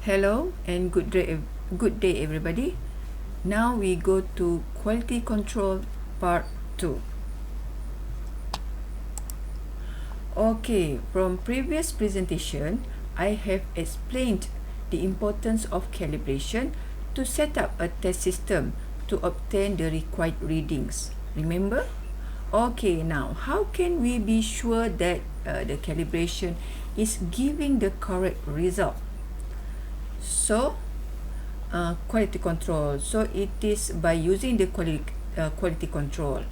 Hello and good day everybody. Now we go to quality control part 2. Okay, from previous presentation, I have explained the importance of calibration to set up a test system to obtain the required readings. Remember? Okay, now how can we be sure that the calibration is giving the correct result? So, quality control. So it is by using the quality control.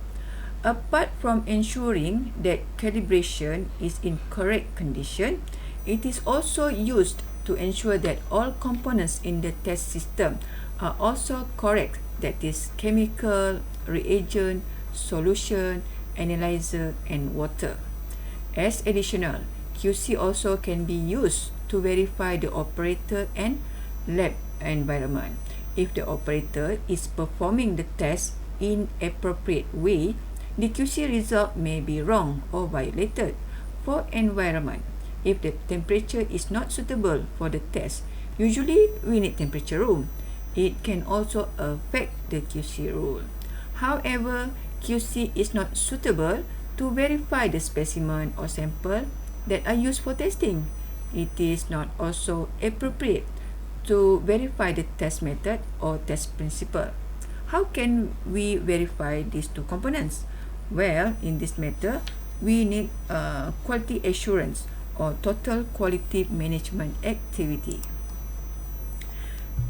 Apart from ensuring that calibration is in correct condition, it is also used to ensure that all components in the test system are also correct, that is chemical, reagent, solution, analyzer and water. As additional, QC also can be used to verify the operator and lab environment. If the operator is performing the test in appropriate way, the QC result may be wrong or violated. For environment, if the temperature is not suitable for the test, usually we need temperature room. It can also affect the QC rule. However, QC is not suitable to verify the specimen or sample that are used for testing. It is not also appropriate to verify the test method or test principle. How can we verify these two components? Well, in this method, we need quality assurance or total quality management activity.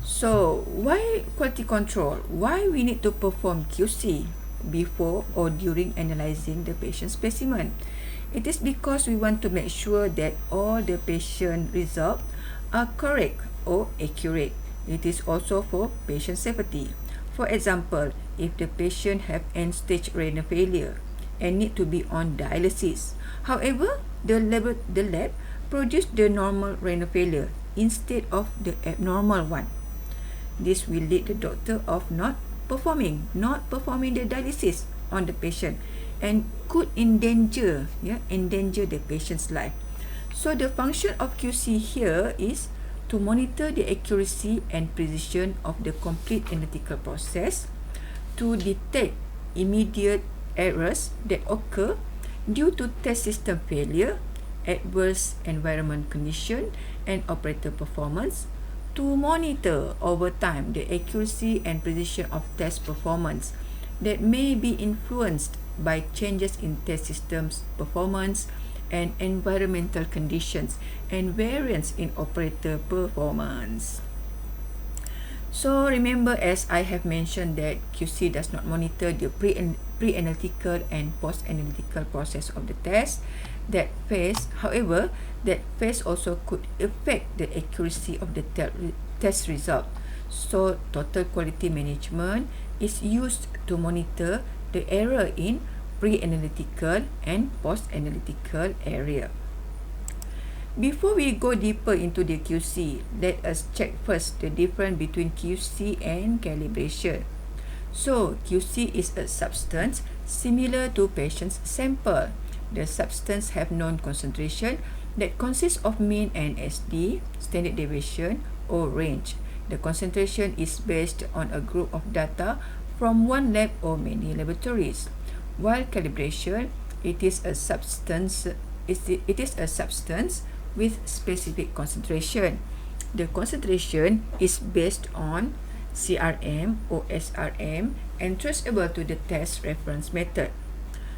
So, why quality control? Why we need to perform QC before or during analyzing the patient specimen? It is because we want to make sure that all the patient results are correct or accurate. It is also for patient safety. For example, if the patient have end-stage renal failure and need to be on dialysis, however, the lab produce the normal renal failure instead of the abnormal one. This will lead the doctor of not performing the dialysis on the patient and could endanger the patient's life. So the function of QC here is to monitor the accuracy and precision of the complete analytical process, to detect immediate errors that occur due to test system failure, adverse environment condition and operator performance, to monitor over time the accuracy and precision of test performance that may be influenced by changes in test systems performance and environmental conditions and variance in operator performance. So remember, as I have mentioned, that QC does not monitor the pre-analytical and post-analytical process of the test. That phase also could affect the accuracy of the test result. So total quality management is used to monitor the error in pre-analytical and post-analytical area. Before we go deeper into the QC, let us check first the difference between QC and calibration. So, QC is a substance similar to patient's sample. The substance have known concentration that consists of mean and SD, standard deviation or range. The concentration is based on a group of data from one lab or many laboratories. While calibration, it is a substance with specific concentration. The concentration is based on CRM or SRM and traceable to the test reference method.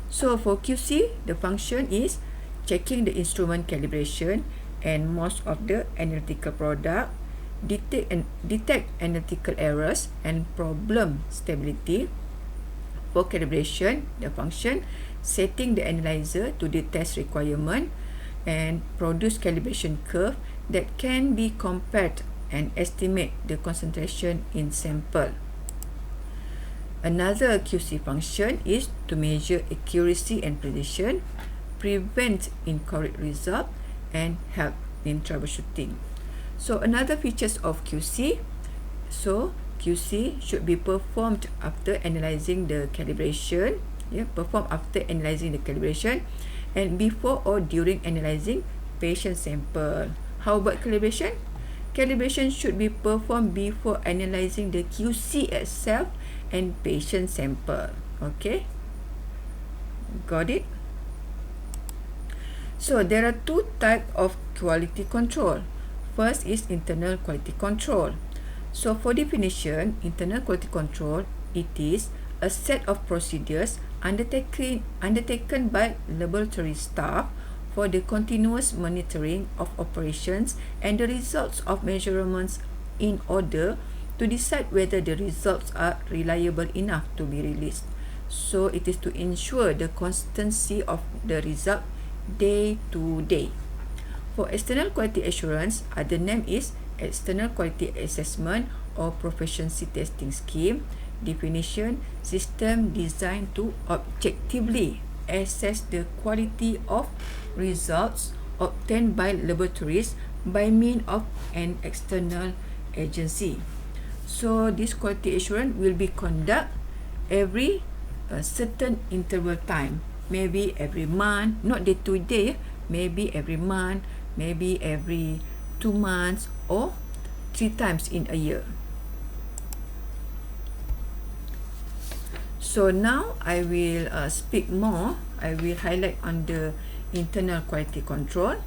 So for QC, the function is checking the instrument calibration and most of the analytical product, detect analytical errors and problem stability. For calibration, the function setting the analyzer to the test requirement and produce calibration curve that can be compared and estimate the concentration in sample. Another QC function is to measure accuracy and precision, prevent incorrect result, and help in troubleshooting. So another features of QC. So QC should be performed after analyzing the calibration. And before or during analyzing patient sample. How about calibration? Calibration should be performed before analyzing the QC itself and patient sample. Okay, got it? So there are two types of quality control. First is internal quality control. So for definition, internal quality control, it is a set of procedures undertaken by laboratory staff for the continuous monitoring of operations and the results of measurements in order to decide whether the results are reliable enough to be released. So it is to ensure the consistency of the result day to day. For external quality assurance, other name is external quality assessment or proficiency testing scheme. Definition: system designed to objectively assess the quality of results obtained by laboratories by means of an external agency. So this quality assurance will be conducted every certain interval time, maybe every month, not day to day, maybe every month, maybe every 2 months or 3 times in a year. So now I will speak more. I will highlight on the internal quality control.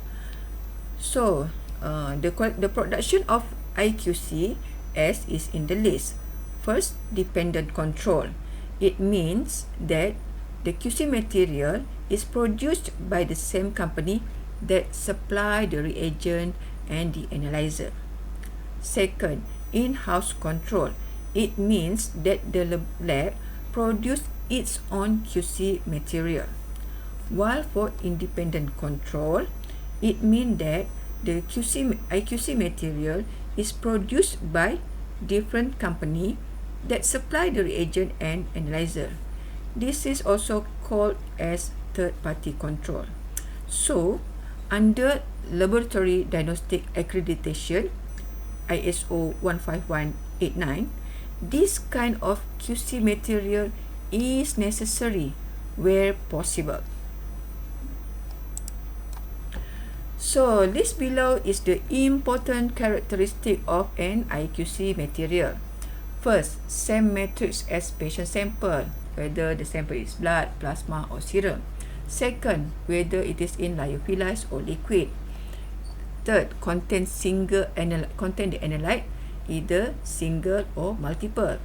So the production of IQC as is in the list. First, dependent control. It means that the QC material is produced by the same company that supply the reagent and the analyzer. Second, in-house control. It means that the lab produce its own QC material. While for independent control, it means that the IQC material is produced by different company that supply the reagent and analyzer. This is also called as third-party control. So, under Laboratory Diagnostic Accreditation, ISO 15189, this kind of QC material is necessary where possible. So, list below is the important characteristic of an IQC material. First, same matrix as patient sample, whether the sample is blood, plasma or serum. Second, whether it is in lyophilized or liquid. Third, contain the analyte, either single or multiple.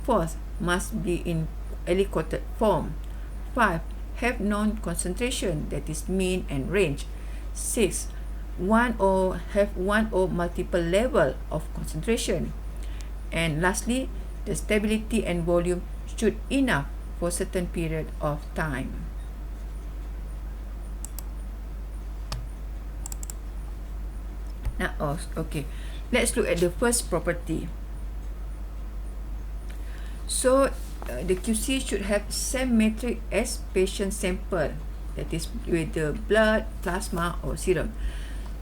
Fourth, must be in aliquoted form. 5. Have known concentration, that is mean and range. 6. Have one or multiple level of concentration. And lastly, the stability and volume should enough for certain period of time. Now, okay, let's look at the first property. So, the QC should have same matrix as patient sample, that is with the blood, plasma or serum.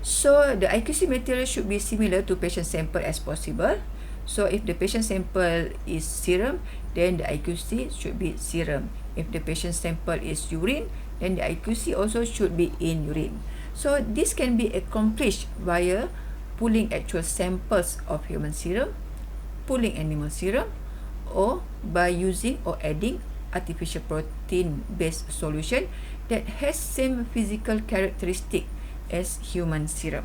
So, the IQC material should be similar to patient sample as possible. So, if the patient sample is serum, then the IQC should be serum. If the patient sample is urine, then the IQC also should be in urine. So, this can be accomplished via pulling actual samples of human serum, pulling animal serum, or by using or adding artificial protein-based solution that has same physical characteristic as human serum.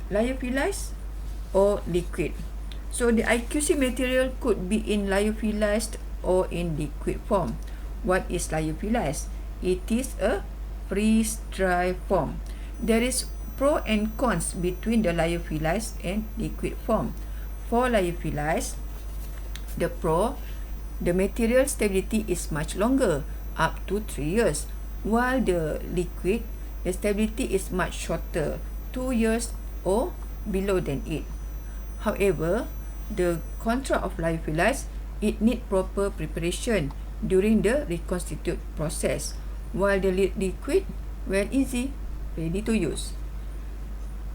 Lyophilized or liquid. So the IQC material could be in lyophilized or in liquid form. What is lyophilized? It is a freeze-dry form. There is pro and cons between the lyophilized and liquid form. For lyophilized, the material stability is much longer, up to 3 years, while the liquid, the stability is much shorter, 2 years or below than it. However, the contra of lyophilized, it need proper preparation during the reconstitute process, while the liquid, well, easy, ready to use.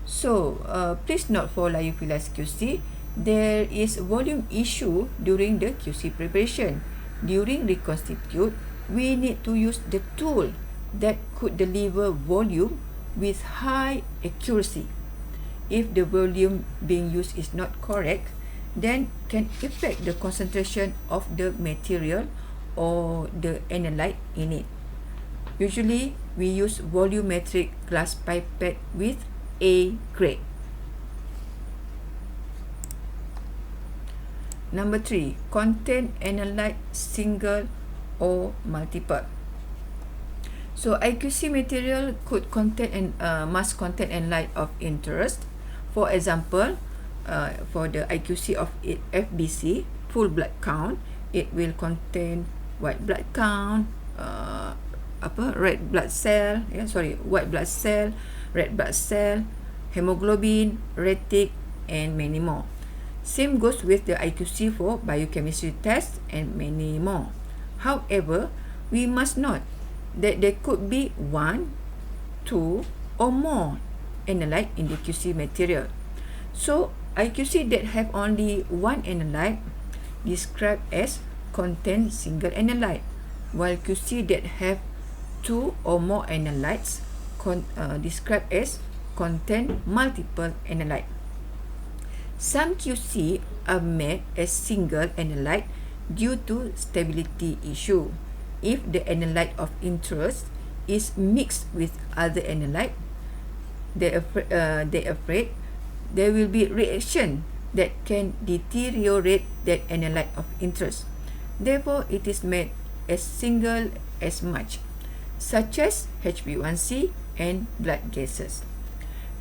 So, please note for lyophilized QC, there is volume issue during the QC preparation. During reconstitute, we need to use the tool that could deliver volume with high accuracy. If the volume being used is not correct, then can affect the concentration of the material or the analyte in it. Usually, we use volumetric glass pipette with A grade. Number 3, contain analyte single or multiple. So IQC material could contain must contain analyte of interest. For example, for the IQC of FBC, full blood count, it will contain white blood count, white blood cell, red blood cell, hemoglobin, retic, and many more. Same goes with the IQC for biochemistry test and many more. However, we must note that there could be 1, 2, or more analyte in the QC material. So, IQC that have only one analyte described as contain single analyte, while QC that have 2 or more analytes described as contain multiple analyte. Some QC are made as single analyte due to stability issue. If the analyte of interest is mixed with other analyte, they afraid there will be reaction that can deteriorate that analyte of interest. Therefore, it is made as single as much, such as HbA1c and blood gases.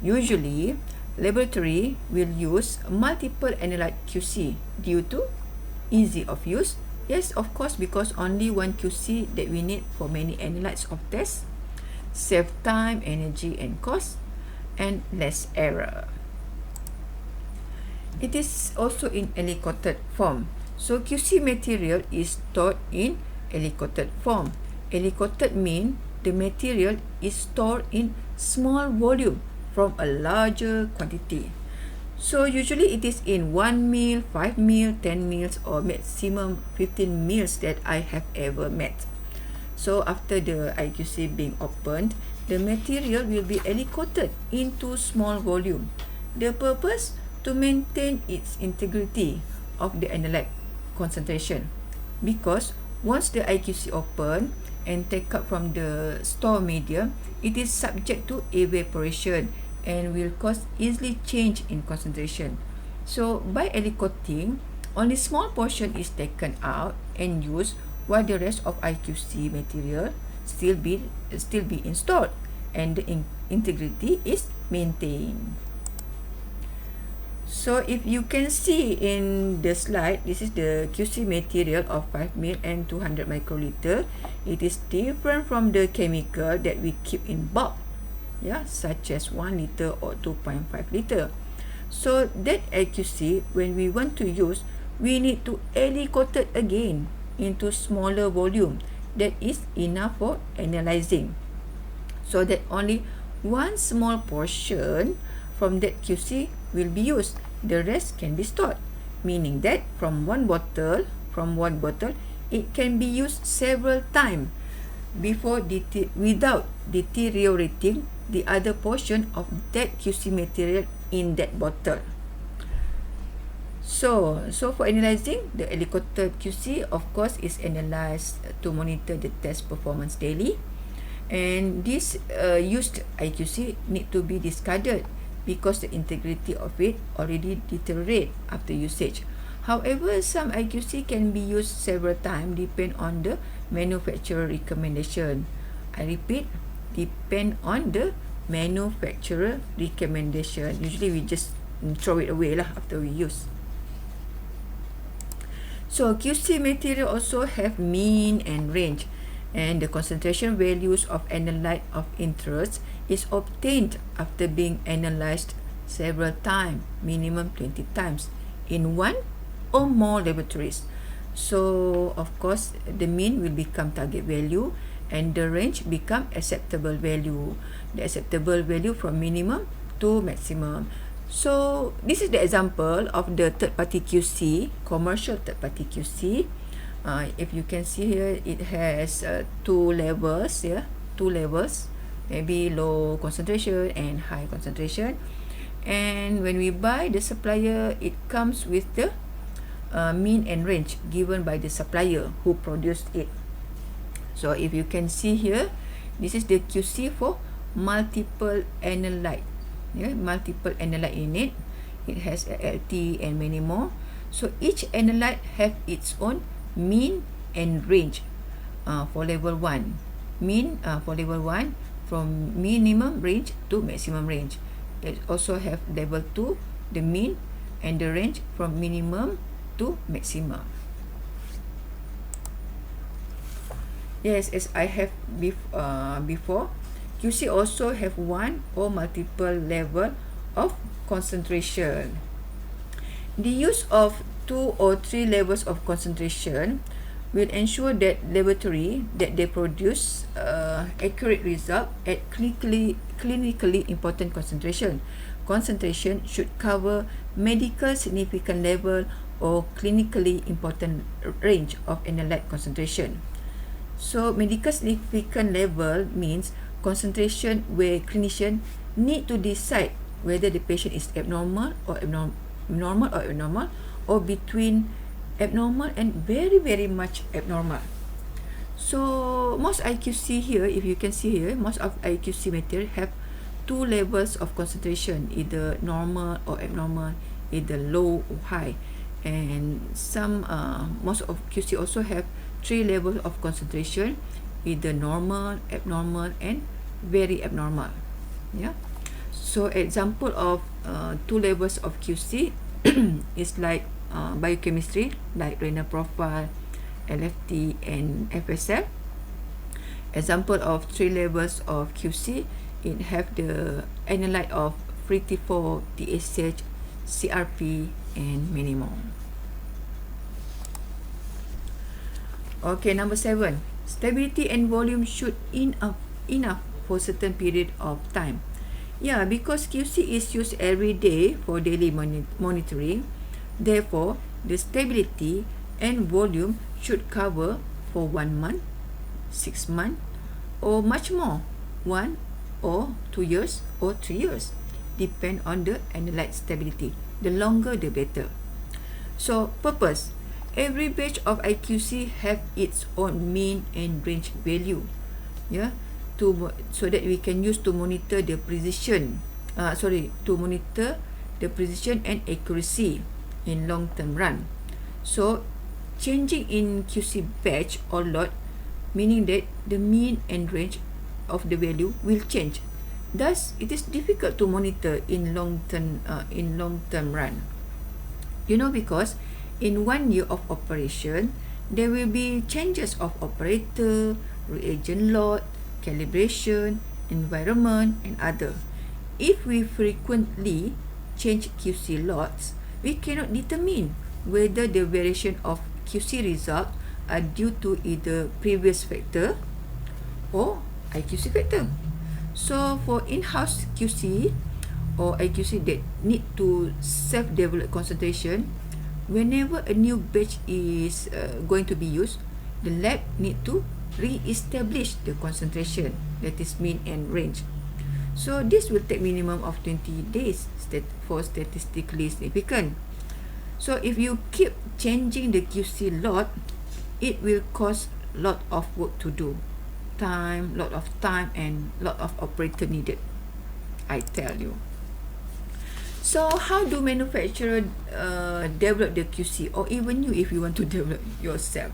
Usually, laboratory will use multiple analyte QC due to easy of use. Yes, of course, because only one QC that we need for many analytes of test, save time, energy, and cost, and less error. It is also in aliquoted form. So QC material is stored in aliquoted form. Aliquoted means the material is stored in small volume from a larger quantity. So usually it is in 1 ml, 5 ml, 10 ml, or maximum 15 ml that I have ever met. So after the IQC being opened, the material will be aliquoted into small volume. The purpose to maintain its integrity of the analyte concentration, because once the IQC open and take up from the store medium, it is subject to evaporation and will cause easily change in concentration. So by aliquoting, only small portion is taken out and used, while the rest of IQC material still be installed and the integrity is maintained. So if you can see in the slide, this is the QC material of 5 ml and 200 microliter. It is different from the chemical that we keep in bulk, such as 1 liter or 2.5 liter. So that IQC, when we want to use, we need to aliquot it again into smaller volume that is enough for analyzing, so that only one small portion from that QC will be used. The rest can be stored, meaning that from one bottle, it can be used several times without deteriorating the other portion of that QC material in that bottle. So for analyzing, the aliquoted QC of course is analyzed to monitor the test performance daily, and this used IQC need to be discarded because the integrity of it already deteriorate after usage. However, some IQC can be used several times depend on the manufacturer recommendation. I repeat, depend on the manufacturer recommendation. Usually we just throw it away after we use. So QC material also have mean and range, and the concentration values of analyte of interest is obtained after being analyzed several times, minimum 20 times, in one or more laboratories. So of course the mean will become target value and the range become acceptable value. The acceptable value from minimum to maximum. So this is the example of the third party QC, commercial third party QC. If you can see here, it has 2 levels. two levels, maybe low concentration and high concentration. And when we buy the supplier, it comes with the mean and range given by the supplier who produced it. So if you can see here, this is the QC for multiple analyte. Yeah, multiple analyte in it. It has LT and many more. So each analyte have its own mean and range for level 1. Mean for level 1 from minimum range to maximum range. It also have level 2, the mean and the range from minimum to maximum. Yes, as I have before, QC also have one or multiple level of concentration. The use of 2 or 3 levels of concentration will ensure that laboratory that they produce accurate result at clinically important concentration. Concentration should cover medical significant level or clinically important range of analyte concentration. So medical significant level means concentration where clinician need to decide whether the patient is abnormal or abnormal or between abnormal and very much abnormal. So most IQC here, if you can see here, most of IQC material have 2 levels of concentration, either normal or abnormal, either low or high. And some most of QC also have 3 levels of concentration, either normal, abnormal and very abnormal. Yeah. So example of 2 levels of QC is like biochemistry, like renal profile, LFT and FSL. Example of 3 levels of QC, it have the analyte of free T4, TSH, CRP and many more. Okay, number 7. Stability and volume should enough for certain period of time. Yeah, because QC is used every day for daily monitoring, therefore the stability and volume should cover for 1 month, 6 months or much more, 1 or 2 years or 3 years, depend on the analyte stability. The longer the better. So purpose, every batch of IQC have its own mean and range value, yeah, so that we can use to monitor the precision and accuracy in long term run. So changing in QC batch or lot, meaning that the mean and range of the value will change. Thus, it is difficult to monitor in long term run. Because in 1 year of operation, there will be changes of operator, reagent lot, calibration, environment, and other. If we frequently change QC lots, we cannot determine whether the variation of QC result are due to either previous factor or IQC factor. So for in-house QC or IQC that need to self-develop concentration, whenever a new batch is going to be used, the lab need to re-establish the concentration, that is mean and range. So this will take minimum of 20 days for statistically significant. So if you keep changing the QC lot, it will cost lot of work to do, lot of time and lot of operator needed, I tell you. So how do manufacturer develop the QC, or even you if you want to develop yourself?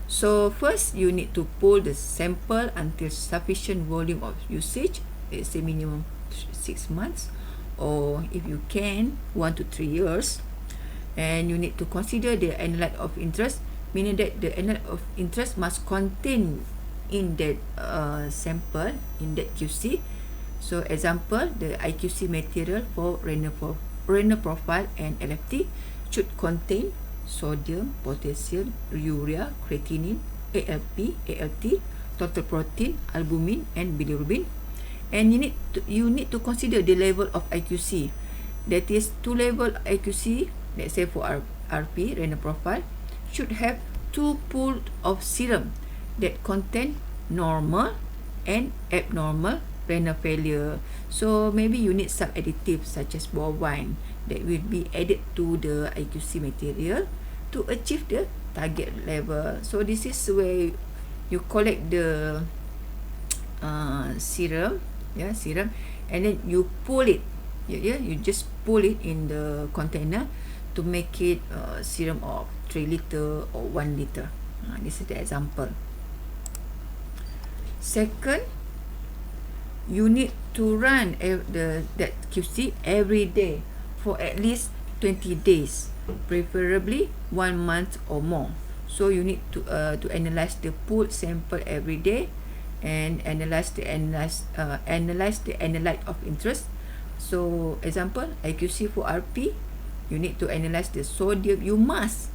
So first, you need to pull the sample until sufficient volume of usage, let's say minimum 6 months, or if you can 1 to 3 years. And you need to consider the analyte of interest, meaning that the analyte of interest must contain in that sample, in that QC. So example, the IQC material for renal profile and LFT should contain sodium, potassium, urea, creatinine, ALP, ALT, total protein, albumin and bilirubin. And you need to consider the level of IQC. That is 2 level IQC, let's say for RP, renal profile, should have 2 pools of serum that contain normal and abnormal renal failure. So maybe you need some additives such as bovine that will be added to the IQC material to achieve the target level. So this is where you collect the serum, serum, and then you pull it, you just pull it in the container to make it serum of 3 liter or 1 liter. This is the example. Second, you need to run that QC every day for at least 20 days, preferably 1 month or more. So you need to analyze the pooled sample every day and analyze the analyte of interest. So example, IQC for RP, you need to analyze the sodium. You must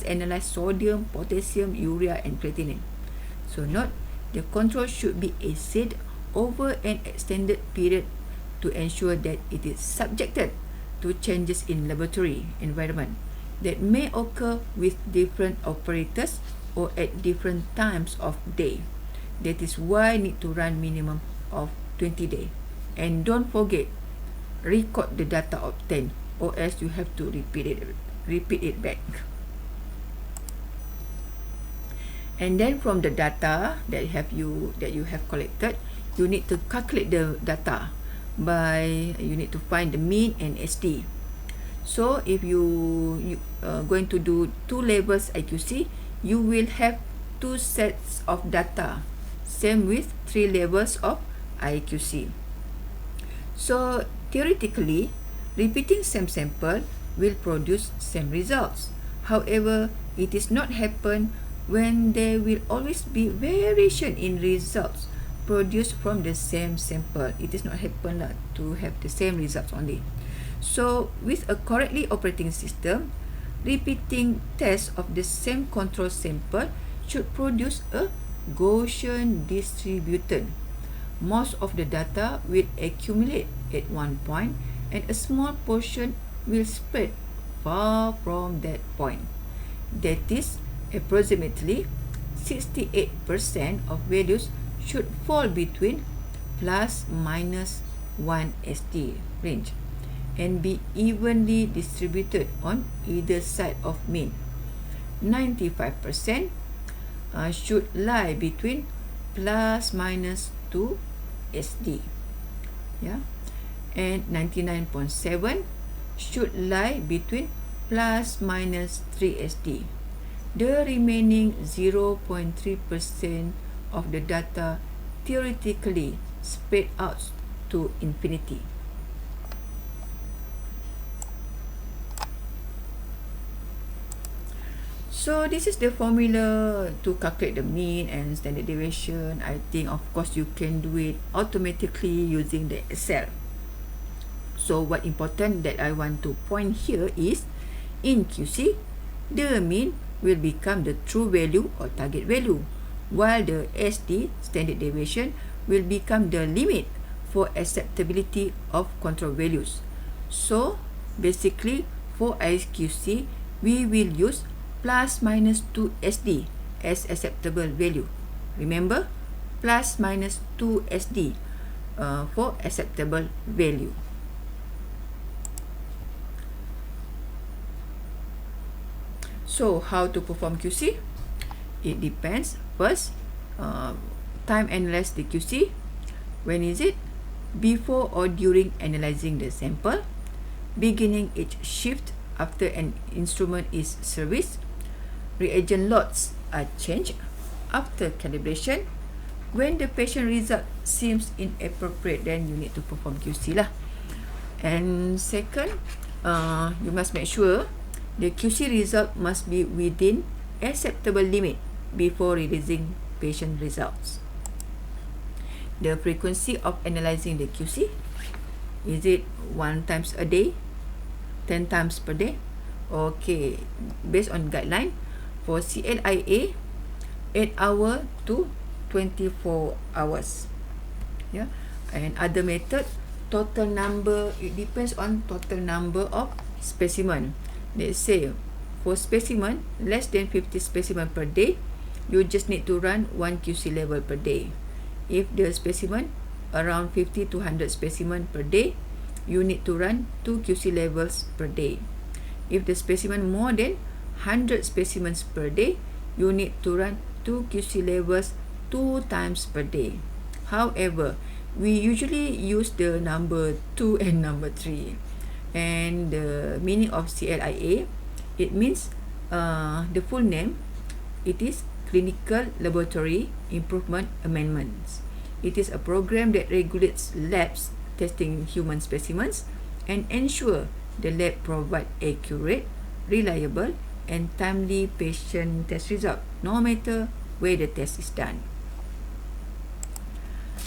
analyze sodium, potassium, urea and creatinine. So note, the control should be acid over an extended period to ensure that it is subjected to changes in laboratory environment that may occur with different operators or at different times of day. That is why need to run minimum of 20 days. And don't forget, record the data obtained, or else you have to repeat it back. And then from the data that you have collected, you need to calculate the data you need to find the mean and SD. So if you going to do 2 levels IQC, you will have 2 sets of data, same with 3 levels of IQC. So theoretically, repeating same sample will produce same results. However, it is not happen when there will always be variation in results produced from the same sample. It is not happen to have the same results only. So with a correctly operating system, repeating tests of the same control sample should produce a Gaussian distributed. Most of the data will accumulate at one point and a small portion will spread far from that point. That is, approximately 68% of values should fall between plus minus 1 SD range and be evenly distributed on either side of mean. 95% should lie between plus minus 2 SD. And 99.7 should lie between plus minus 3 SD. The remaining 0.3% of the data theoretically spread out to infinity. So this is the formula to calculate the mean and standard deviation. I think of course you can do it automatically using the Excel. So what important that I want to point here is, in QC, the mean will become the true value or target value, while the SD, standard deviation, will become the limit for acceptability of control values. So basically for IQC, we will use plus minus 2 SD as acceptable value. Remember, plus minus 2 SD for acceptable value. So how to perform QC? It depends. First, time analyze the QC. When is it? Before or during analyzing the sample. Beginning each shift after an instrument is serviced. Reagent lots are changed after calibration. When the patient result seems inappropriate, then you need to perform QC lah. And second, you must make sure the QC result must be within acceptable limit before releasing patient results. The frequency of analyzing the QC, is it 1 times a day, 10 times per day? Okay, based on guideline, for CLIA, 8 hours to 24 hours. And other method, total number, it depends on total number of specimen. Let's say for specimen less than 50 specimen per day, you just need to run 1 QC level per day. If the specimen around 50 to 100 specimen per day, you need to run 2 QC levels per day. If the specimen more than 100 specimens per day, you need to run 2 QC levels 2 times per day. However, we usually use the number 2 and number 3. And the meaning of CLIA, it means the full name, it is Clinical Laboratory Improvement Amendments. It is a program that regulates labs testing human specimens and ensure the lab provide accurate, reliable, and timely patient test result, no matter where the test is done.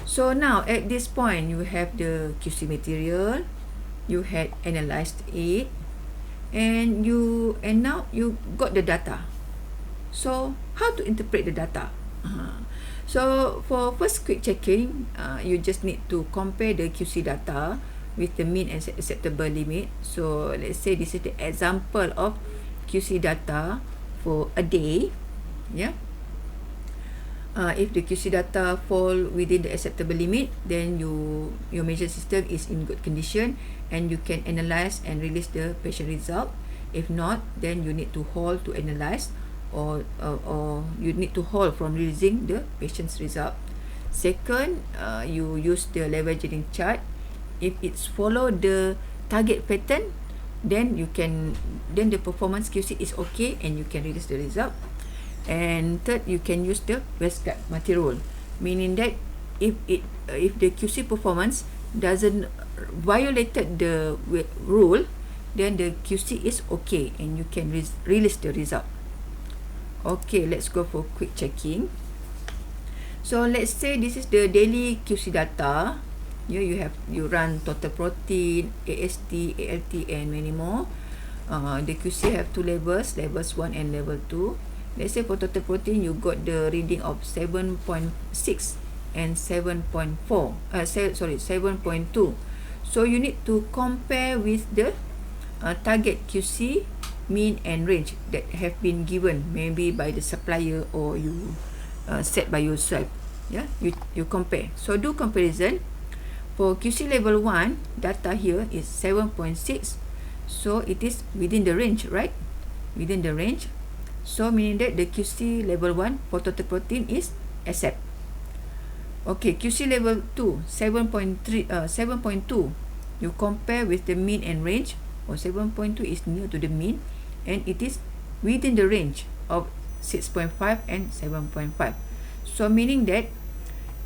So now at this point, you have the QC material, you had analyzed it, and now you got the data. So how to interpret the data? So for first quick checking, you just need to compare the QC data with the mean and acceptable limit. So let's say this is the example of QC data for a day. Yeah. If the QC data fall within the acceptable limit, then your measure system is in good condition and you can analyze and release the patient result. If not, then you need to hold to analyze or you need to hold from releasing the patient's result. Second, you use the leveraging chart. If it's follow the target pattern, then the performance QC is okay and you can release the result. And third, you can use the Westgard material, meaning that if the QC performance doesn't violated the rule, then the QC is okay and you can release the result. Okay, let's go for quick checking. So let's say this is the daily QC data. Here you run total protein, AST, ALT, and many more. The QC have two levels 1 and level 2. Let's say for total protein, you got the reading of 7.6 and 7.2. So you need to compare with the target QC mean and range that have been given maybe by the supplier or you set by yourself. Yeah, you compare. So do comparison. For QC level 1, data here is 7.6. So it is within the range, right? Within the range. So meaning that the QC level 1 for total protein is accept. Okay, QC level 2, 7.2. You compare with the mean and range, or 7.2 is near to the mean, and it is within the range of 6.5 and 7.5. So meaning that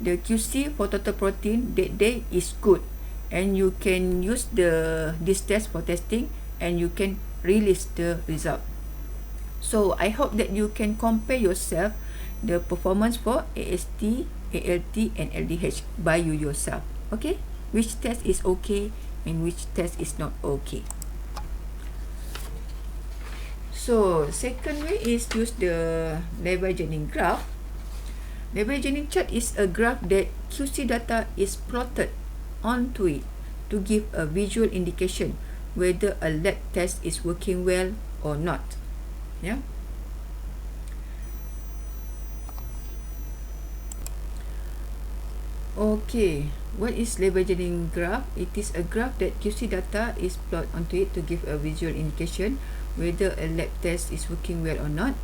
the QC for total protein that day is good, and you can use this test for testing and you can release the result. So I hope that you can compare yourself the performance for AST, ALT, and LDH by you yourself. Okay, which test is okay and which test is not okay. So second way is use the Lever-Jennings graph. Lever-Jennings chart is a graph that QC data is plotted onto it to give a visual indication whether a lab test is working well or not. Yeah. Okay, what is Lever-Jennings graph? It is a graph that QC data is plotted onto it to give a visual indication whether a lab test is working well or not.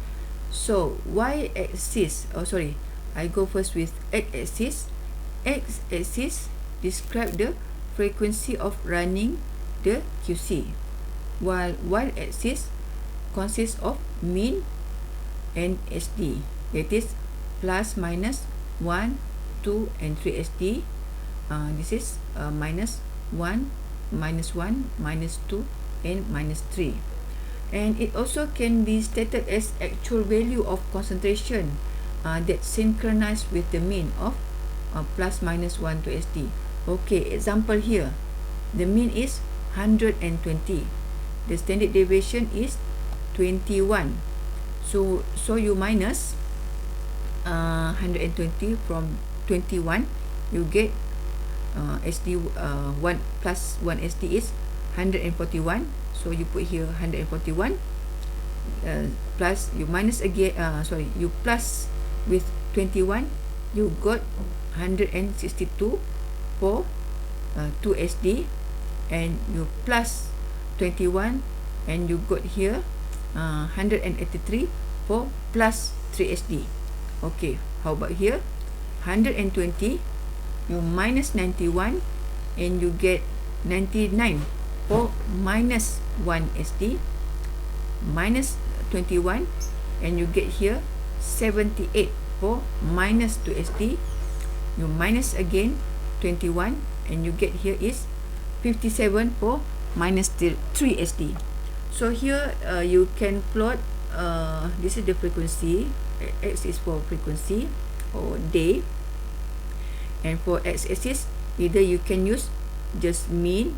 So y-axis, I go first with x-axis. X-axis describe the frequency of running the QC, while y-axis consists of mean and SD, that is plus minus 1, 2, and 3 SD. This is minus 1, minus 1, minus 2, and minus 3. And it also can be stated as actual value of concentration that synchronized with the mean of plus minus 1 to SD. Okay, example here. The mean is 120. The standard deviation is 21. So you minus 120 from 21, you get SD 1 plus 1 SD is 141. So you put here 141 plus you minus again you plus with 21 you got 162 for 2SD, and you plus 21, and you got here 183 for plus 3SD. Okay, how about here? 120, you minus 91, and you get 99 for minus 1 SD, minus 21, and you get here 78 for minus 2 SD. You minus again 21, and you get here is 57 for minus 3 SD. So here you can plot, this is the frequency, X is for frequency or day, and for x-axis either you can use just mean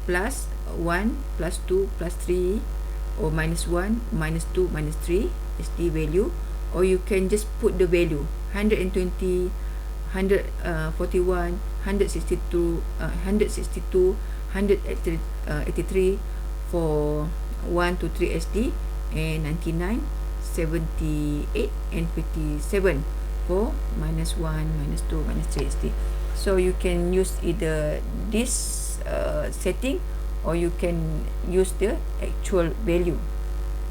plus 1 plus 2 plus 3, or minus 1 minus 2 minus 3 is the value, or you can just put the value 120, 141, 162, 183 for 1 to 3 SD, and 99, 78, and 57 for minus 1, minus 2, minus 3 SD. So you can use either this setting, or you can use the actual value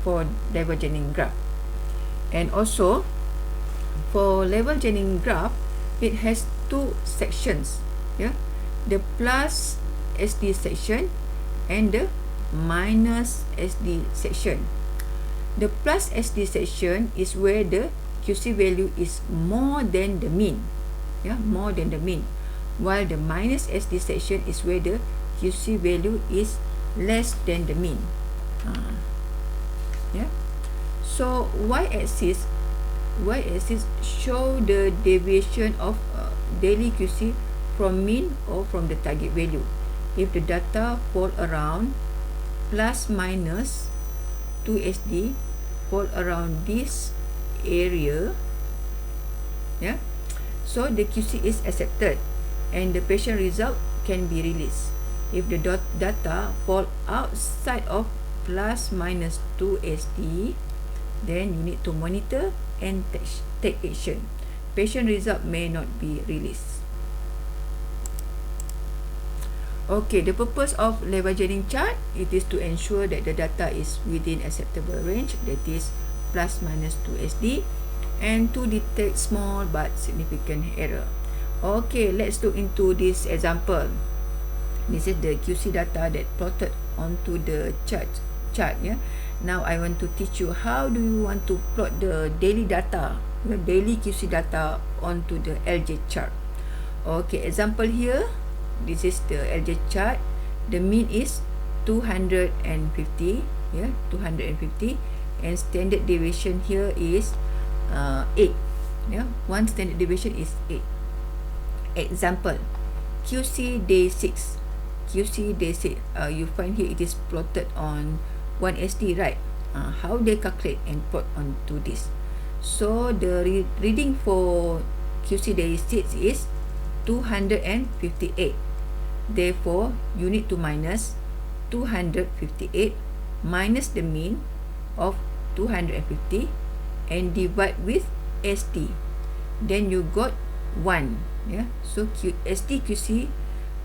for diverging graph. And also for diverging graph, it has two sections, yeah, the plus SD section and the minus SD section. The plus SD section is where the QC value is more than the mean, yeah, more than the mean, while the minus SD section is where the QC value is less than the mean. Yeah. So y-axis show the deviation of daily QC from mean or from the target value. If the data fall around plus minus 2 SD, fall around this area, yeah, so the QC is accepted and the patient result can be released. If the data fall outside of plus minus 2 SD, then you need to monitor and take action. Patient result may not be released. Okay, the purpose of leveraging chart, it is to ensure that the data is within acceptable range, that is plus minus 2 SD, and to detect small but significant error. Okay, let's look into this example. This is the QC data that plotted onto the chart. Yeah. Now I want to teach you how do you want to plot the daily data, the daily QC data onto the LJ chart. Okay, example here. This is the LJ chart. The mean is 250. Yeah, 250, and standard deviation here is 8. Yeah, one standard deviation is 8. Example, QC day 6. QC day 6. You find here it is plotted on 1 SD, right? How they calculate and plot onto this? So the reading for QC day 6 is 258. Therefore, you need to minus 258 minus the mean of 250 and divide with SD. Then you got 1. Yeah. So SD QC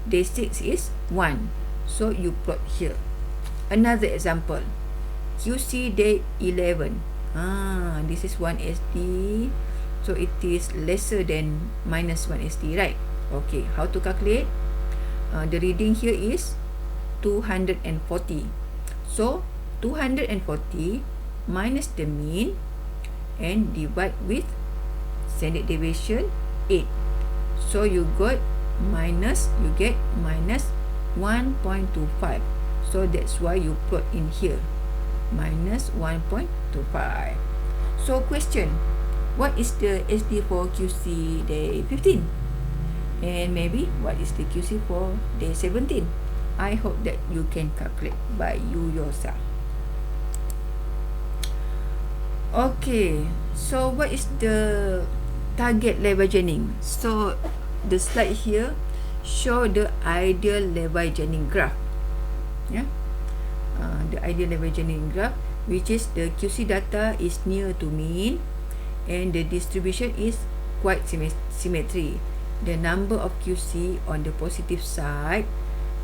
day 6 is 1. So you plot here. Another example, QC day 11. This is 1 SD. So it is lesser than minus 1 SD, right? Okay, how to calculate? The reading here is 240. So 240 minus the mean and divide with standard deviation 8. So you get minus 1.25. So that's why you plot in here minus 1.25. So question, what is the SD for QC day 15? And maybe what is the QC for day 17? I hope that you can calculate by you yourself. Okay, so what is the target leveraging? So the slide here show the ideal leveraging graph. Yeah, the ideal leveraging graph, which is the QC data is near to mean and the distribution is quite symmetry. The number of QC on the positive side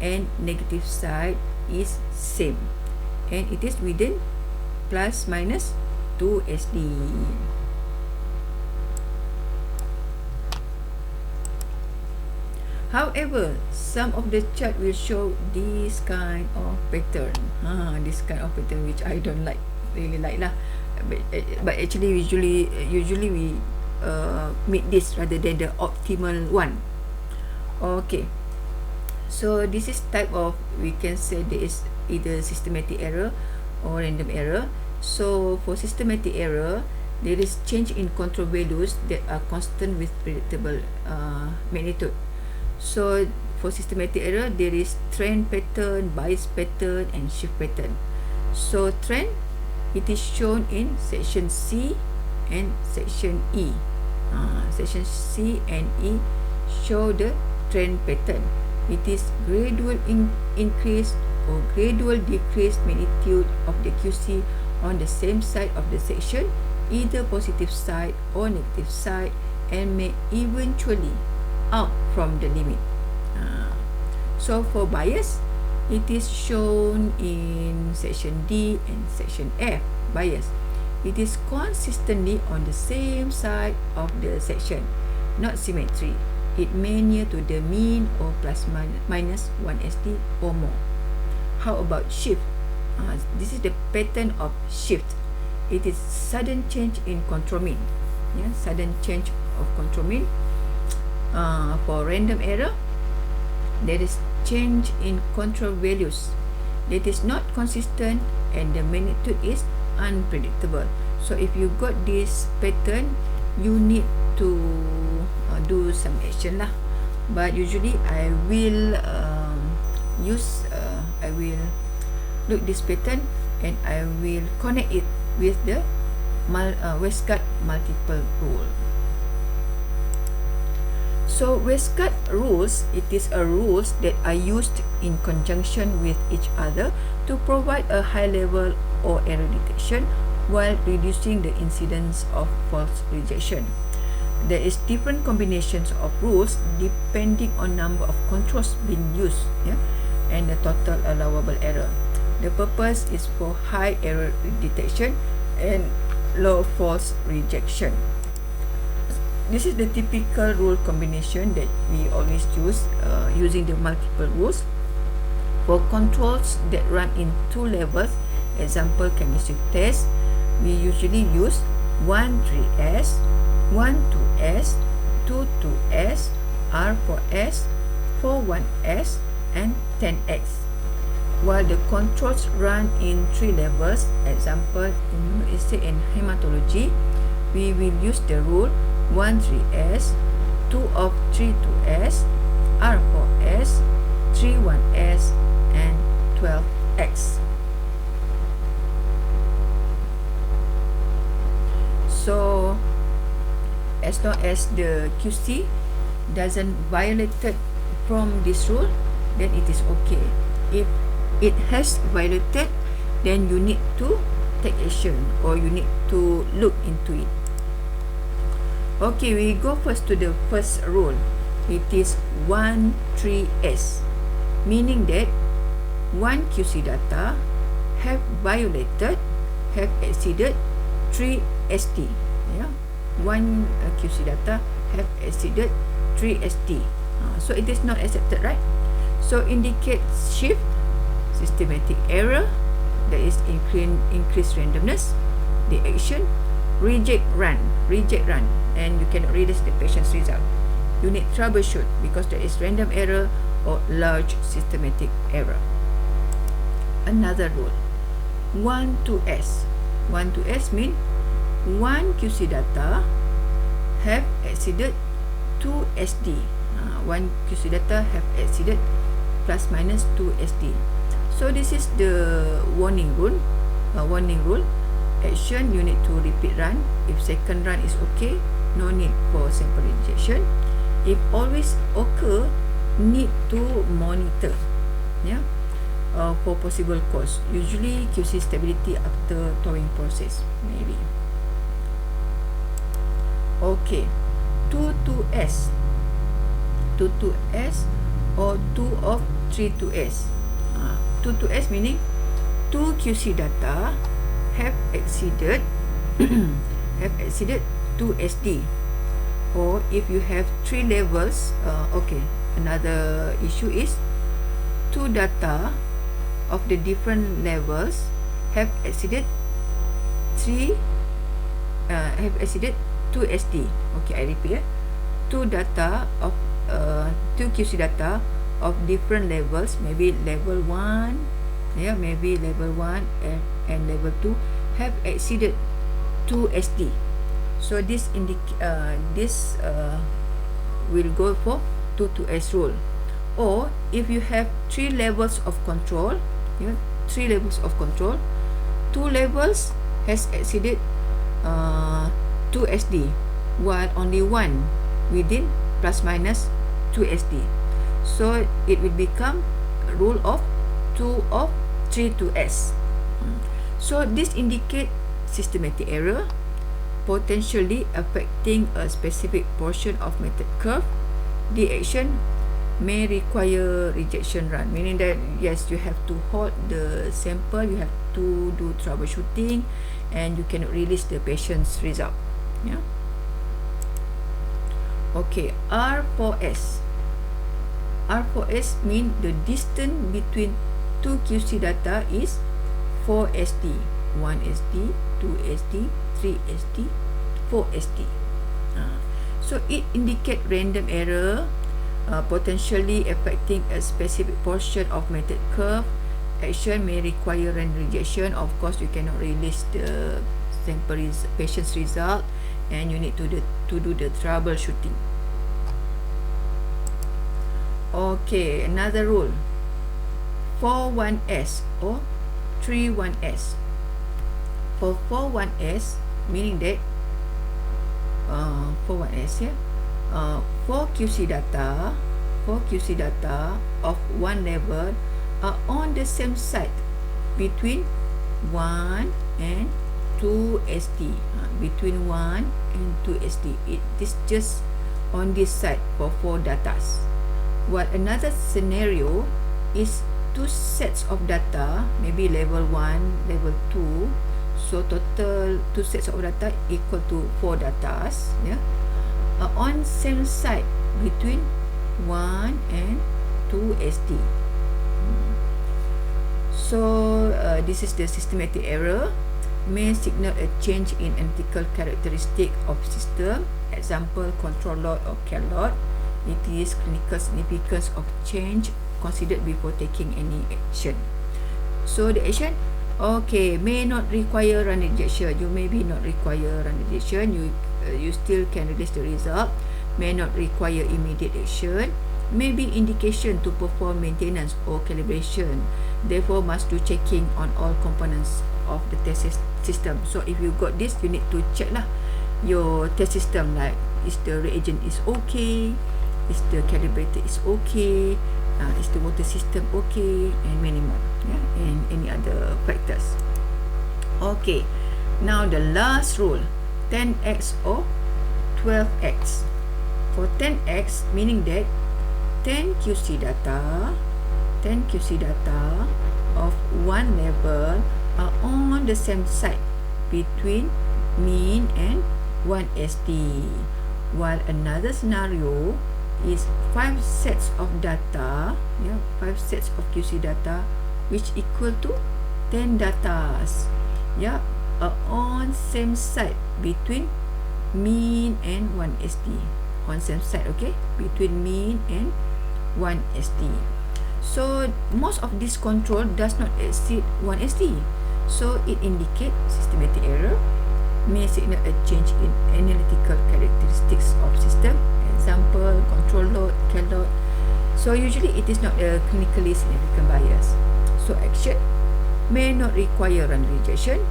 and negative side is same, and it is within plus minus 2 SD. However, some of the chart will show this kind of pattern. This kind of pattern which I don't really like lah. But actually usually we make this rather than the optimal one. Okay. So this is type of, we can say there is either systematic error or random error. So for systematic error, there is change in control values that are constant with predictable magnitude. So for systematic error, there is trend pattern, bias pattern, and shift pattern. So trend, it is shown in section C and section E. Section C and E show the trend pattern. It is gradual increase or gradual decrease magnitude of the QC on the same side of the section, either positive side or negative side, and may eventually out from the limit. So for bias, it is shown in section D and section F. Bias, it is consistently on the same side of the section, not symmetry. It may near to the mean or plus minus 1 SD or more. How about shift? This is the pattern of shift. It is sudden change in control mean. Sudden change of control mean. For random error, there is change in control values that is not consistent and the magnitude is unpredictable. So if you got this pattern, you need to do some action lah. But usually I will I will look this pattern and I will connect it with the Westcott multiple rule. So Westcott rules, it is a rules that are used in conjunction with each other to provide a high level or error detection while reducing the incidence of false rejection. There is different combinations of rules depending on number of controls being used, and the total allowable error. The purpose is for high error detection and low false rejection. This is the typical rule combination that we always use using the multiple rules. For controls that run in two levels, example chemistry test, we usually use 1-3S, 1-2S, 2-2S, R4S, 4-1S, and 10X. While the controls run in three levels, example immunoassay and hematology, we will use the rule 1-3S, 2-3-2S, R4S, 3-1S, and 12X. So as long as the QC doesn't violated from this rule, then it is okay. If it has violated, then you need to take action or you need to look into it. Okay, we go first to the first rule. It is 1-3S, meaning that one QC data have violated, have exceeded 3 SD. One QC data have exceeded 3 SD. So it is not accepted, right? So indicate shift, systematic error, that is increased randomness, the action, reject run, and you cannot release the patient's result. You need troubleshoot because there is random error or large systematic error. Another rule, 1-2S. 1-2S mean one QC data have exceeded 2 SD. One QC data have exceeded plus minus 2 SD. So this is the warning rule. Action, you need to repeat run. If second run is okay, no need for sample rejection. If always occur, need to monitor for possible cause. Usually QC stability after thawing process, maybe. Okay, 2 to S, 2 to S, or 2 of 3 to S. 2 to S meaning 2 QC data have exceeded have exceeded 2 SD. Or if you have 3 levels, okay, another issue is 2 data of the different levels have exceeded 2 SD. Okay, I repeat. 2 data of 2 QC data of different levels, maybe level 1, maybe level 1 and level 2 have exceeded 2 SD. So this will go for 2 to S rule. Or if you have 3 levels of control, 3 levels of control, 2 levels has exceeded 2 SD, while only one within plus minus 2 SD. So it will become rule of 2 of 3 to S. So this indicate systematic error potentially affecting a specific portion of method curve. The action may require rejection run, meaning that yes, you have to hold the sample, you have to do troubleshooting, and you cannot release the patient's result. Okay, R4S. R4S mean the distance between 2 QC data is 4 SD, 1 SD, 2 SD, 3 SD, 4 SD. So it indicate random error potentially affecting a specific portion of method curve. Action may require run rejection. Of course, you cannot release the patient's result, and you need to do the troubleshooting. Okay, another rule, 4-1S or 3-1S. For 4-1S, meaning that 4-1S, 4 QC data of one level are on the same side between 1 and 2 SD. Between 1 and 2 SD, it is just on this side for 4 datas. While another scenario is 2 sets of data, maybe level 1, level 2, so total 2 sets of data equal to 4 datas, on same side between 1 and 2 SD. So this is the systematic error, may signal a change in analytical characteristic of system. Example, control load or care load. It is clinical significance of change considered before taking any action. So the action, okay, may not require run rejection. You maybe not require run rejection. You still can release the result. May not require immediate action. May be indication to perform maintenance or calibration. Therefore, must do checking on all components of the test system. So if you got this, you need to check lah your test system, like is the reagent is okay, is the calibrator is okay, is the water system okay, and many more, and any other factors. Okay, now the last rule, 10x or 12x. For 10x, meaning that 10 QC data of one level are on the same side between mean and 1 SD, while another scenario is 5 sets of data, 5 sets of QC data which equal to 10 datas, are on same side between mean and 1 SD, on same side, okay, between mean and 1 SD. So most of this control does not exceed 1 SD, so it indicates systematic error, may signal a change in analytical characteristics of system. Example, control load, care load. So usually it is not a clinically significant bias. So action may not require run rejection,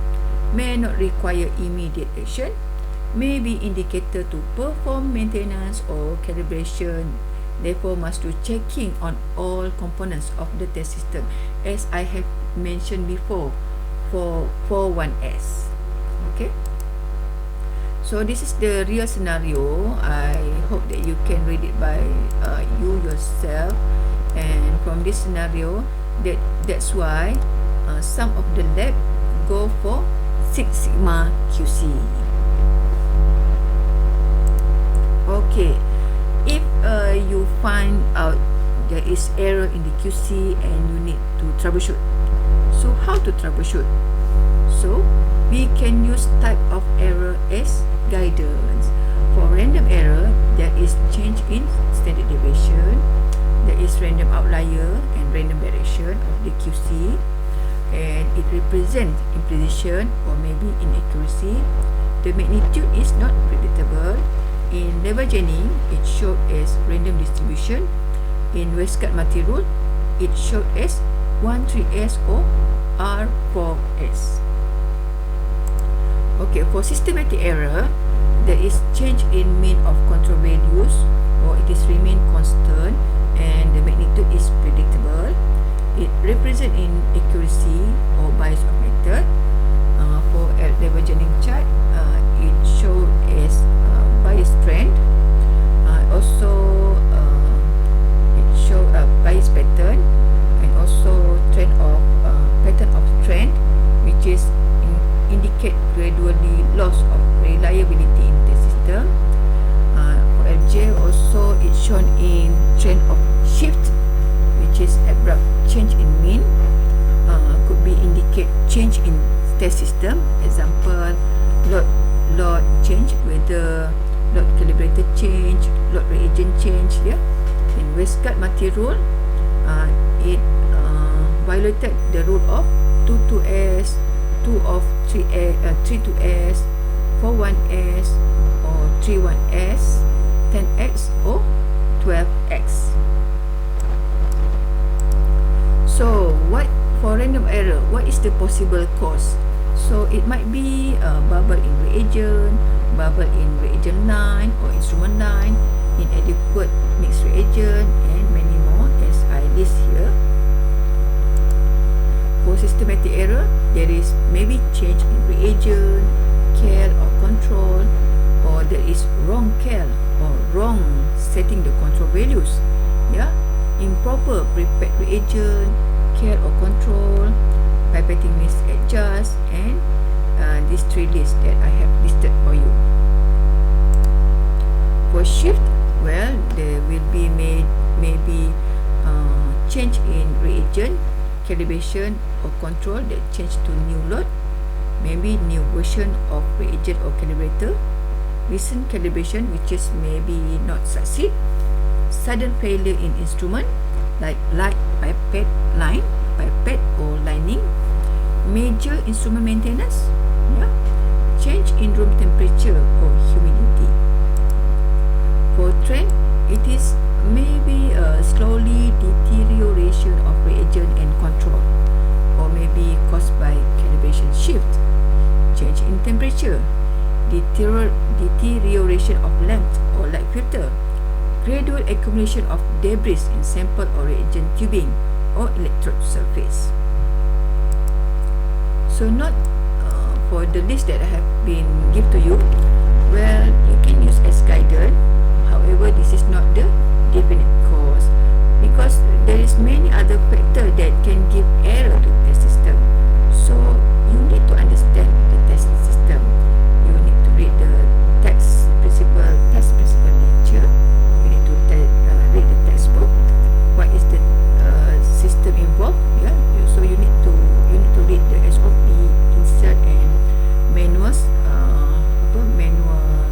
may not require immediate action, may be indicator to perform maintenance or calibration. Therefore, must do checking on all components of the test system, as I have mentioned before for 4-1S. Okay. So this is the real scenario. I hope that you can read it by you yourself. And from this scenario, that's why some of the lab go for Six Sigma QC. Okay, if you find out there is error in the QC and you need to troubleshoot. So how to troubleshoot? So we can use type of error as guidance. For random error, there is change in standard deviation, there is random outlier and random variation of the QC, and it represents imprecision or maybe inaccuracy. The magnitude is not predictable. In leveraging, it showed as random distribution. In waistguard material, it showed as 1,3S or R4S. Okay, for systematic error, there is change in mean of control values, or it is remain constant and the magnitude is predictable. It represents inaccuracy or bias of method. For leveraging chart, it showed as bias trend. Also, it show a bias pattern and also trend of pattern of trend, which is indicate gradually loss of reliability in the system. For LJ also, it's shown in trend of shift, which is abrupt change in mean. Could be indicate change in test system. Example, load change, whether load calibrator change, load reagent change. Yeah. In waistguard material, it violated the rule of 2,2S, 2 of 3,2S, 4,1S, or 3,1S, 10X, or 12X. So, what for random error? What is the possible cause? So, it might be bubble in reagent, bubble in reagent line or instrument line, inadequate mixed reagent, and many more as I list here. For systematic error, there is maybe change in reagent, cal or control, or there is wrong cal or wrong setting the control values. Yeah, improper prepared reagent, cal or control, pipetting misadjust, and these three lists that I have listed for you. For shift, well, there will be maybe change in reagent, calibration or control that change to new load, maybe new version of reagent or calibrator, recent calibration which is maybe not succeed, sudden failure in instrument like light pipette line, pipette or lining, major instrument maintenance, yeah, change in room temperature or humidity. For trend, it is maybe a slowly deterioration of reagent and control, or maybe caused by calibration shift, change in temperature, deterioration of length or light filter, gradual accumulation of debris in sample or reagent tubing or electrode surface. So not for the list that I have been give to you, well, you can use as guidance. However, this is not the definite cause, because there is many other factors that can give error to test system. So you need to understand the test system. You need to read the test principle nature. You need to read the textbook. What is the system involved? Yeah. So you need to read the SOP, insert, and manuals. Manual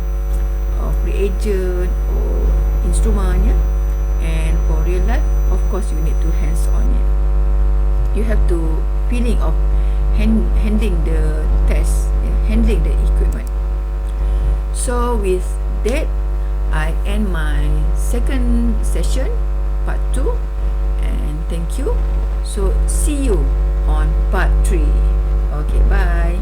of reagent or instrument, yeah. And for real life, of course, you need to hands on it. You have to feeling of handling the test, handling the equipment. So with that, I end my second session, part 2, and thank you. So see you on part 3. Okay, bye.